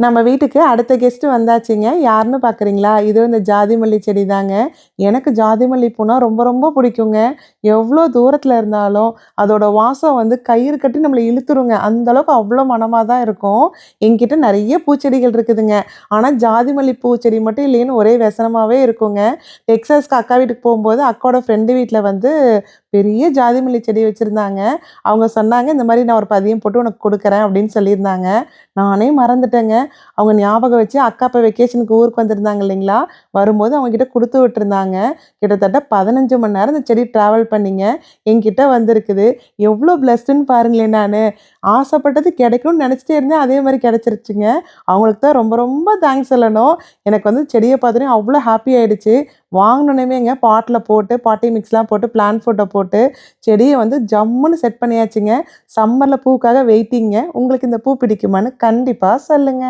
நம்ம வீட்டுக்கு அடுத்த கெஸ்ட் வந்தாச்சுங்க. யாருன்னு பார்க்குறீங்களா? இதோ இந்த ஜாதி மல்லி செடி தாங்க. எனக்கு ஜாதி மல்லி பூனா ரொம்ப ரொம்ப பிடிக்குங்க. எவ்வளோ தூரத்தில இருந்தாலும் அதோட வாசம் வந்து கயிறு கட்டி நம்மள இழுத்துருங்க. அந்த அளவுக்கு அவ்வளோ மணமா தான் இருக்கும். என்கிட்ட நெறைய பூச்செடிகள் இருக்குதுங்க. ஆனா ஜாதி மல்லி பூச்செடி மட்டும் இல்லையேன்னு ஒரே व्यசனமாவே இருக்குங்க. டெக்சாஸ்க்கு அக்கா வீட்டுக்கு போம்போது அக்காவோட ஃப்ரெண்டு வீட்ல வந்து பெரிய ஜாதி மல்லி செடி வச்சிருந்தாங்க. அவங்க சொன்னாங்க, "இந்த மாரி நான் ஒரு பதியம் போட்டு உனக்கு குடுக்குறேன்" அப்படின்னு சொல்லியிருந்தாங்க. நானே மறந்துட்டேங்க. அவங்க ஞாபகம் வச்சு அக்கா இப்ப வெக்கேஷனுக்கு ஊருக்கு வந்திருந்தாங்க இல்லைங்களா? வரும்போது அவங்க கிட்ட குடுத்து விட்டுருந்தாங்க. கிட்டத்தட்ட 15 மணி நேரம் இந்த செடி டிராவல் பண்ணிங்க. என்கிட்ட வந்திருக்குது. எவ்ளோ பிளஸ்டுன்னு பாருங்களேன் நானு. ஆசைப்பட்டது கிடைக்கும்னு நெனச்சுட்டே இருந்தேன். அதே மாரி கிடைச்சிருச்சுங்க. அவங்களுக்கு தான் ரொம்ப ரொம்ப தேங்க்ஸ் சொல்லணும். எனக்கு வந்து செடிய பார்த்தோனே அவ்ளோ ஹாப்பி ஆயிடுச்சு. வாங்குனோனேமேங்க பாட்ல போட்டு, பாட்டி மிக்ஸ்லாம் போட்டு, பிளான்ட் ஃபோட்டோ போட்டு, செடிய வந்து ஜம்முன்னு செட் பண்ணியாச்சுங்க. சம்மர்ல பூக்காக வெயிட்டிங்க. உங்களுக்கு இந்த பூ பிடிக்குமான்னு கண்டிப்பா சொல்லுங்க.